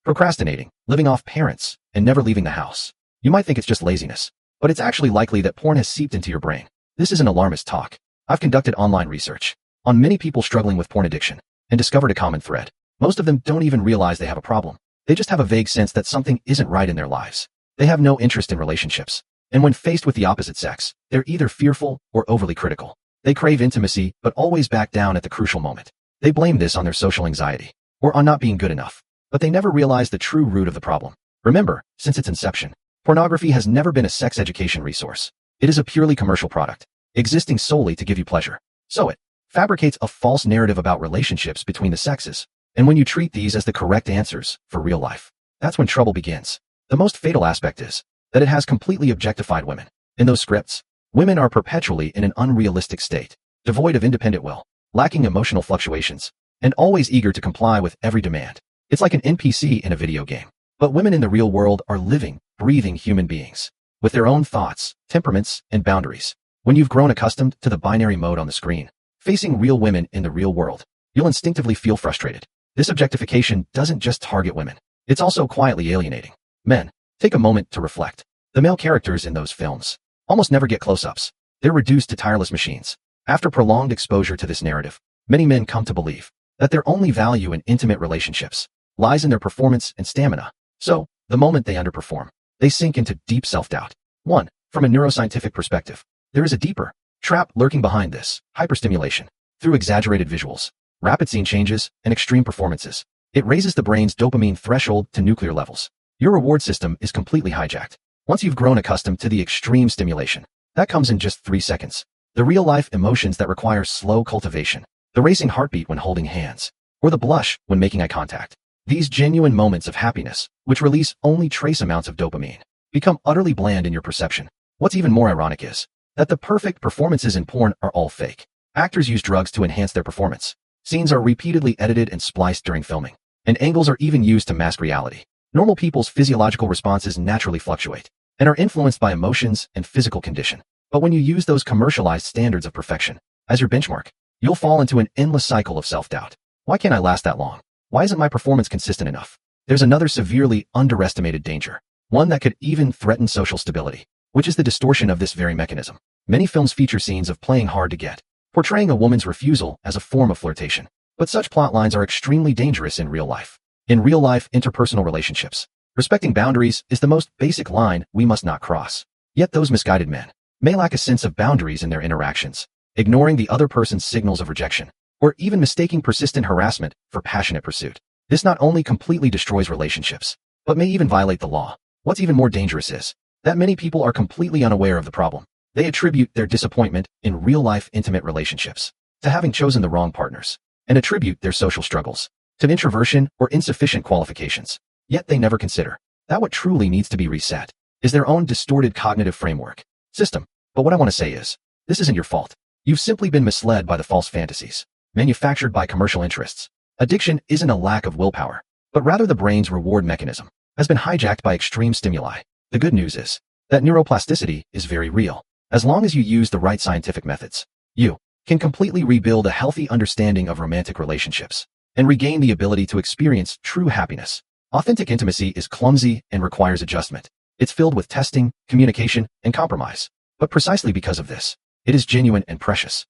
procrastinating, living off parents, and never leaving the house. You might think it's just laziness, but it's actually likely that porn has seeped into your brain. This isn't alarmist talk. I've conducted online research on many people struggling with porn addiction and discovered a common thread. Most of them don't even realize they have a problem. They just have a vague sense that something isn't right in their lives. They have no interest in relationships. And when faced with the opposite sex, they're either fearful or overly critical. They crave intimacy, but always back down at the crucial moment. They blame this on their social anxiety or on not being good enough. But they never realize the true root of the problem. Remember, since its inception, pornography has never been a sex education resource. It is a purely commercial product, existing solely to give you pleasure. So it fabricates a false narrative about relationships between the sexes. And when you treat these as the correct answers for real life, that's when trouble begins. The most fatal aspect is that it has completely objectified women. In those scripts, women are perpetually in an unrealistic state, devoid of independent will, lacking emotional fluctuations, and always eager to comply with every demand. It's like an NPC in a video game. But women in the real world are living, breathing human beings with their own thoughts, temperaments, and boundaries. When you've grown accustomed to the binary mode on the screen, facing real women in the real world, you'll instinctively feel frustrated. This objectification doesn't just target women. It's also quietly alienating men. Take a moment to reflect. The male characters in those films almost never get close-ups. They're reduced to tireless machines. After prolonged exposure to this narrative, many men come to believe that their only value in intimate relationships lies in their performance and stamina. So, the moment they underperform, they sink into deep self-doubt. 1. From a neuroscientific perspective, there is a deeper trap lurking behind this: hyperstimulation. Through exaggerated visuals, rapid scene changes, and extreme performances, it raises the brain's dopamine threshold to nuclear levels. Your reward system is completely hijacked. Once you've grown accustomed to the extreme stimulation, that comes in just 3 seconds. The real-life emotions that require slow cultivation, the racing heartbeat when holding hands, or the blush when making eye contact. These genuine moments of happiness, which release only trace amounts of dopamine, become utterly bland in your perception. What's even more ironic is that the perfect performances in porn are all fake. Actors use drugs to enhance their performance. Scenes are repeatedly edited and spliced during filming, and angles are even used to mask reality. Normal people's physiological responses naturally fluctuate and are influenced by emotions and physical condition. But when you use those commercialized standards of perfection as your benchmark, you'll fall into an endless cycle of self-doubt. Why can't I last that long? Why isn't my performance consistent enough? There's another severely underestimated danger, one that could even threaten social stability, which is the distortion of this very mechanism. Many films feature scenes of playing hard to get, portraying a woman's refusal as a form of flirtation. But such plot lines are extremely dangerous in real life. In real-life interpersonal relationships, respecting boundaries is the most basic line we must not cross. Yet those misguided men may lack a sense of boundaries in their interactions, ignoring the other person's signals of rejection, or even mistaking persistent harassment for passionate pursuit. This not only completely destroys relationships, but may even violate the law. What's even more dangerous is that many people are completely unaware of the problem. They attribute their disappointment in real-life intimate relationships to having chosen the wrong partners, and attribute their social struggles to introversion or insufficient qualifications. Yet they never consider that what truly needs to be reset is their own distorted cognitive framework system. But what I want to say is, this isn't your fault. You've simply been misled by the false fantasies manufactured by commercial interests. Addiction isn't a lack of willpower, but rather the brain's reward mechanism has been hijacked by extreme stimuli. The good news is that neuroplasticity is very real. As long as you use the right scientific methods, you can completely rebuild a healthy understanding of romantic relationships and regain the ability to experience true happiness. Authentic intimacy is clumsy and requires adjustment. It's filled with testing, communication, and compromise. But precisely because of this, it is genuine and precious.